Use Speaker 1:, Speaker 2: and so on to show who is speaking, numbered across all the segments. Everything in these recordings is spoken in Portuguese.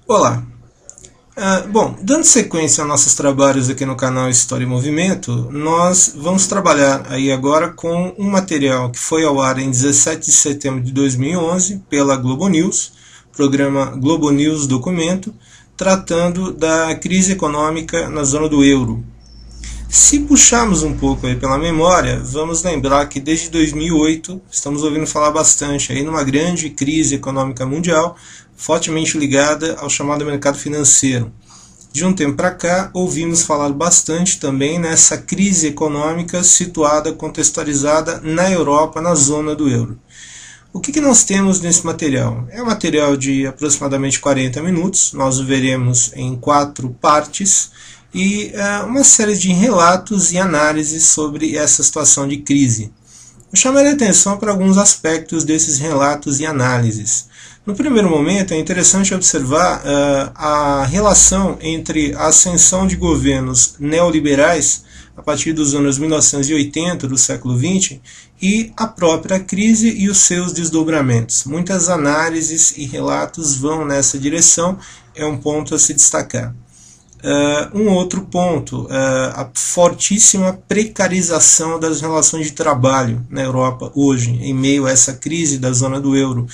Speaker 1: Olá! Bom, dando sequência aos nossos trabalhos aqui no canal História e Movimento, nós vamos trabalhar aí agora com um material que foi ao ar em 17 de setembro de 2011 pela Globo News, programa Globo News Documento, tratando da crise econômica na zona do euro. Se puxarmos um pouco aí pela memória, vamos lembrar que desde 2008 estamos ouvindo falar bastante aí numa grande crise econômica mundial, fortemente ligada ao chamado mercado financeiro. De um tempo para cá, ouvimos falar bastante também nessa crise econômica situada, contextualizada na Europa, na zona do euro. O que nós temos nesse material? É um material de aproximadamente 40 minutos, nós o veremos em 4 partes, e uma série de relatos e análises sobre essa situação de crise. Eu chamarei a atenção para alguns aspectos desses relatos e análises. No primeiro momento, é interessante observar a relação entre a ascensão de governos neoliberais a partir dos anos 1980 do século XX e a própria crise e os seus desdobramentos. Muitas análises e relatos vão nessa direção, é um ponto a se destacar. Um outro ponto, a fortíssima precarização das relações de trabalho na Europa hoje, em meio a essa crise da zona do euro,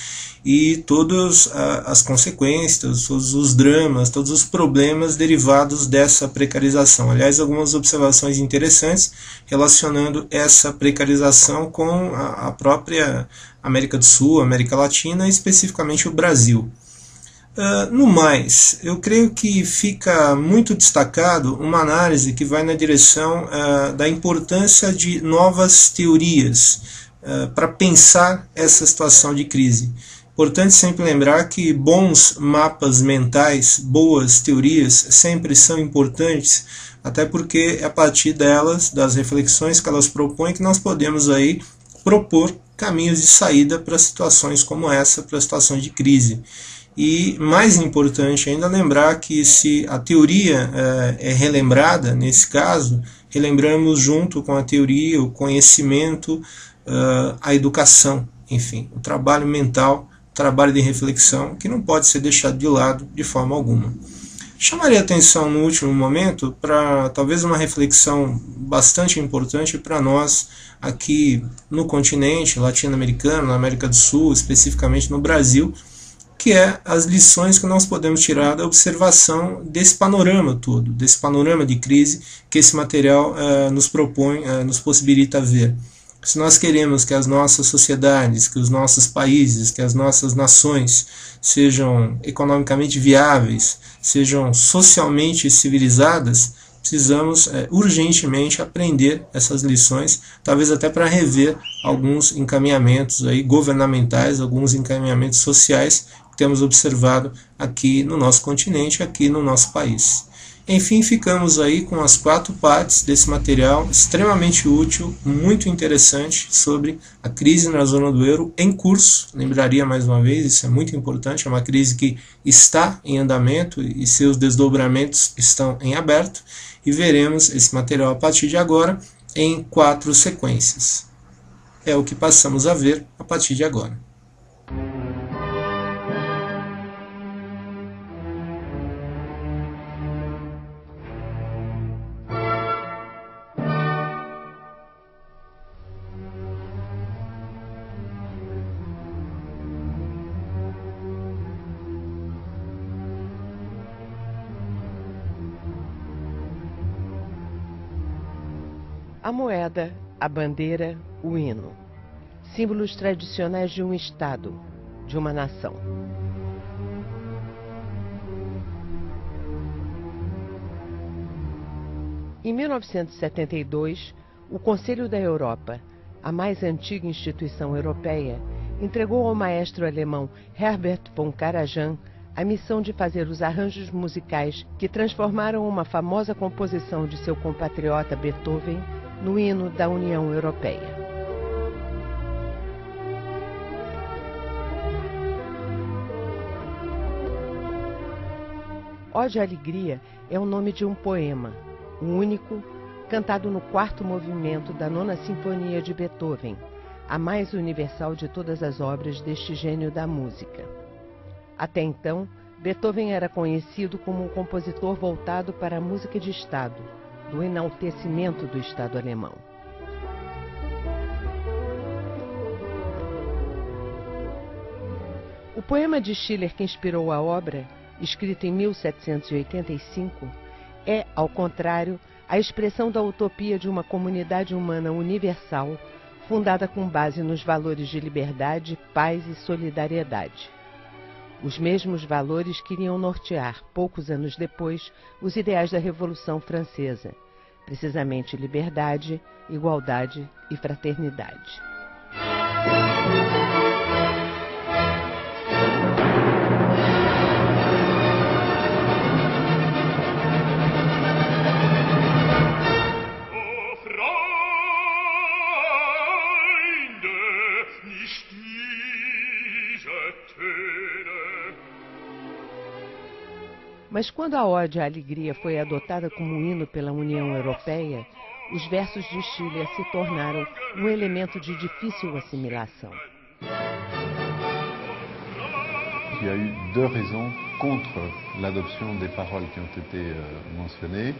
Speaker 1: e todas as consequências, todos os dramas, todos os problemas derivados dessa precarização. Aliás, algumas observações interessantes relacionando essa precarização com a própria América do Sul, América Latina e especificamente o Brasil. No mais, eu creio que fica muito destacado uma análise que vai na direção da importância de novas teorias para pensar essa situação de crise. Importante sempre lembrar que bons mapas mentais, boas teorias, sempre são importantes, até porque é a partir delas, das reflexões que elas propõem, que nós podemos aí propor caminhos de saída para situações como essa, para situações de crise. E mais importante ainda lembrar que se a teoria é relembrada, nesse caso, relembramos junto com a teoria, o conhecimento, a educação, enfim, o trabalho mental, o trabalho de reflexão, que não pode ser deixado de lado de forma alguma. Chamaria atenção no último momento para talvez uma reflexão bastante importante para nós aqui no continente latino-americano, na América do Sul, especificamente no Brasil, que é as lições que nós podemos tirar da observação desse panorama todo, desse panorama de crise que esse material nos propõe, nos possibilita ver. Se nós queremos que as nossas sociedades, que os nossos países, que as nossas nações sejam economicamente viáveis, sejam socialmente civilizadas, precisamos urgentemente aprender essas lições, talvez até para rever alguns encaminhamentos aí governamentais, alguns encaminhamentos sociais que temos observado aqui no nosso continente, aqui no nosso país. Enfim, ficamos aí com as 4 partes desse material extremamente útil, muito interessante, sobre a crise na zona do euro em curso. Lembraria mais uma vez, isso é muito importante, é uma crise que está em andamento e seus desdobramentos estão em aberto, e veremos esse material a partir de agora em 4 sequências. É o que passamos a ver a partir de agora.
Speaker 2: A moeda, a bandeira, o hino. Símbolos tradicionais de um Estado, de uma nação. Em 1972, o Conselho da Europa, a mais antiga instituição europeia, entregou ao maestro alemão Herbert von Karajan a missão de fazer os arranjos musicais que transformaram uma famosa composição de seu compatriota Beethoven no hino da União Europeia. Ode à Alegria é o nome de um poema, o único, cantado no 4º movimento da 9ª Sinfonia de Beethoven, a mais universal de todas as obras deste gênio da música. Até então, Beethoven era conhecido como um compositor voltado para a música de Estado, do enaltecimento do Estado alemão. O poema de Schiller que inspirou a obra, escrito em 1785, é, ao contrário, a expressão da utopia de uma comunidade humana universal, fundada com base nos valores de liberdade, paz e solidariedade. Os mesmos valores que iriam nortear, poucos anos depois, os ideais da Revolução Francesa, precisamente liberdade, igualdade e fraternidade. Mas quando a ode à alegria foi adotada como hino pela União Europeia, os versos de Schiller se tornaram um elemento de difícil assimilação.
Speaker 3: Il y a eu deux raisons contre l'adoption des paroles qui ont été mentionnées.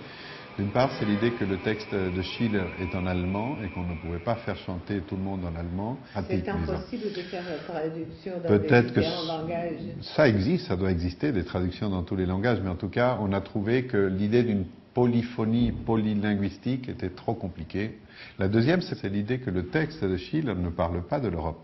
Speaker 3: D'une part, c'est l'idée que le texte de Schiller est en allemand et qu'on ne pouvait pas faire chanter tout le monde en allemand.
Speaker 4: C'est impossible de faire la traduction dans
Speaker 3: Peut-être que
Speaker 4: différents langages.
Speaker 3: Ça existe, ça doit exister, des traductions dans tous les langages, mais en tout cas, on a trouvé que l'idée d'une polyphonie polylinguistique était trop compliquée. La deuxième, c'est l'idée que le texte de Schiller ne parle pas de l'Europe.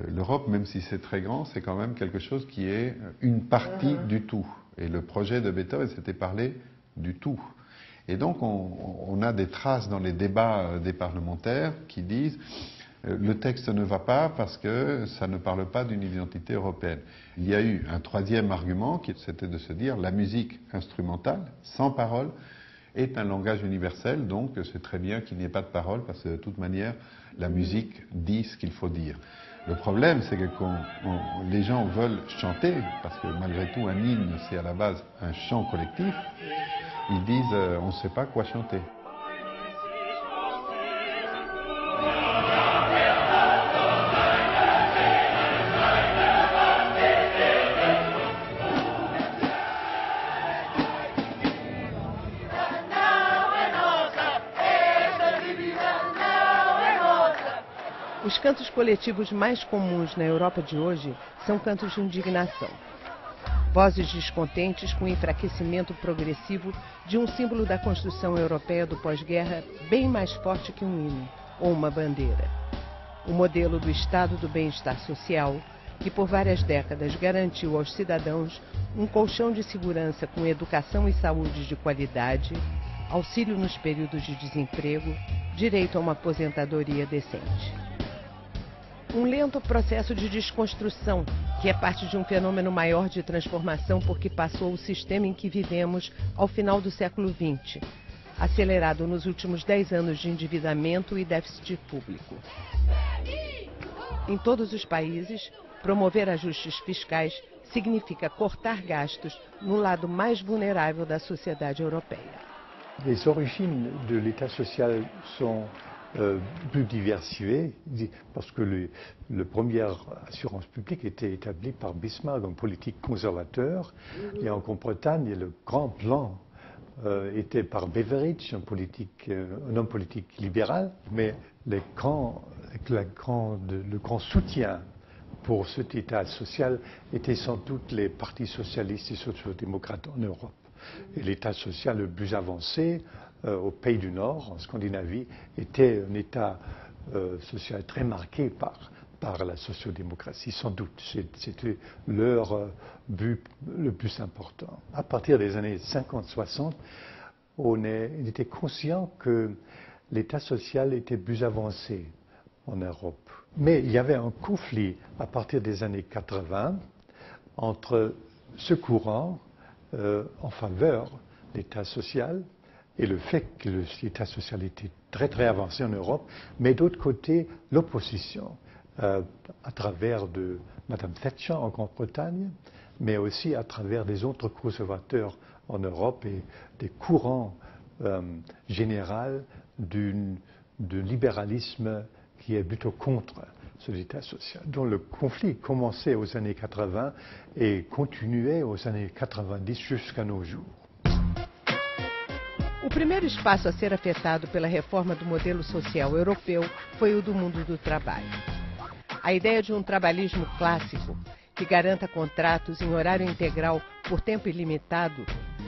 Speaker 3: L'Europe, même si c'est très grand, c'est quand même quelque chose qui est une partie du tout. Et le projet de Beethoven, c'était parler du tout. Et donc on a des traces dans les débats des parlementaires qui disent le texte ne va pas parce que ça ne parle pas d'une identité européenne. Il y a eu un troisième argument qui c'était de se dire la musique instrumentale, sans parole, est un langage universel, donc c'est très bien qu'il n'y ait pas de parole parce que de toute manière la musique dit ce qu'il faut dire. Le problème, c'est que quand les gens veulent chanter, parce que malgré tout un hymne c'est à la base un chant collectif, ils disent on ne sait pas quoi chanter.
Speaker 2: Os cantos coletivos mais comuns na Europa de hoje são cantos de indignação. Vozes descontentes com o enfraquecimento progressivo de um símbolo da construção europeia do pós-guerra bem mais forte que um hino ou uma bandeira. O modelo do Estado do bem-estar social, que por várias décadas garantiu aos cidadãos um colchão de segurança com educação e saúde de qualidade, auxílio nos períodos de desemprego, direito a uma aposentadoria decente. Um lento processo de desconstrução, que é parte de um fenômeno maior de transformação porque passou o sistema em que vivemos ao final do século XX, acelerado nos últimos 10 anos de endividamento e déficit público. Em todos os países, promover ajustes fiscais significa cortar gastos no lado mais vulnerável da sociedade europeia.
Speaker 5: Les origines de l'État social sont plus diversifiées, parce que la première assurance publique était établie par Bismarck, une politique conservateur, et en Grande-Bretagne, le grand plan était par Beveridge, un homme politique libéral, mais le grand soutien pour cet État social était sans doute les partis socialistes et sociaux-démocrates en Europe. Et l'État social le plus avancé au pays du Nord, en Scandinavie, était un État social très marqué par la sociodémocratie, sans doute. C'était leur but le plus important. À partir des années 50-60, on était conscient que l'État social était plus avancé en Europe. Mais il y avait un conflit à partir des années 80 entre ce courant en faveur de l'État social et le fait que l'État social était très très avancé en Europe, mais d'autre côté l'opposition à travers de Mme Thatcher en Grande-Bretagne, mais aussi à travers des autres conservateurs en Europe et des courants généraux de libéralisme qui est plutôt contre cet État social, dont le conflit commençait aux années 80 et continuait aux années 90 jusqu'à nos jours.
Speaker 2: O primeiro espaço a ser afetado pela reforma do modelo social europeu foi o do mundo do trabalho. A ideia de um trabalhismo clássico, que garanta contratos em horário integral por tempo ilimitado,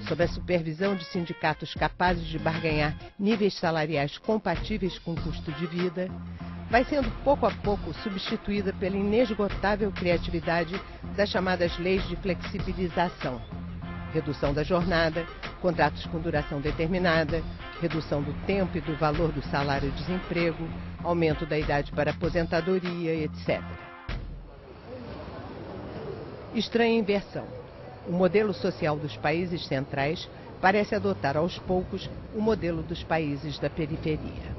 Speaker 2: sob a supervisão de sindicatos capazes de barganhar níveis salariais compatíveis com o custo de vida, vai sendo pouco a pouco substituída pela inesgotável criatividade das chamadas leis de flexibilização. Redução da jornada, contratos com duração determinada, redução do tempo e do valor do salário-desemprego, aumento da idade para aposentadoria, etc. Estranha inversão. O modelo social dos países centrais parece adotar aos poucos o modelo dos países da periferia.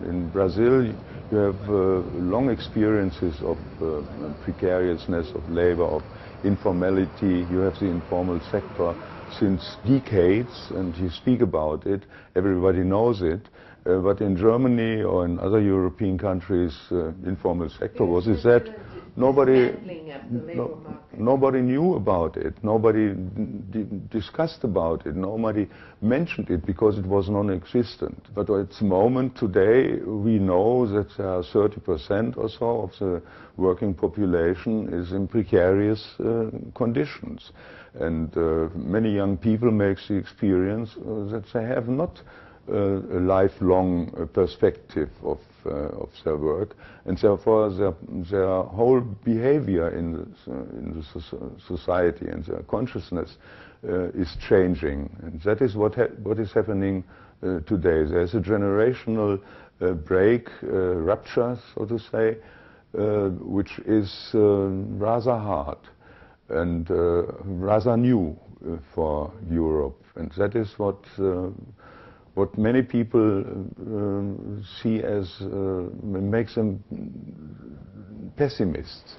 Speaker 6: In Brazil, you have long experiences of precariousness of labor, of informality. You have the informal sector since decades, and you speak about it. Everybody knows it. But in Germany or in other European countries, informal sector was that nobody knew about it. Nobody discussed about it. Nobody mentioned it because it was non-existent. But at the moment today, we know that 30% or so of the working population is in precarious conditions. And many young people make the experience that they have not a lifelong perspective of their work, and therefore their whole behavior in the society and their consciousness is changing. And that is what is happening today. There's a generational break, rupture, so to say, which is rather hard and rather new for Europe. And that is what many people see as makes them pessimists.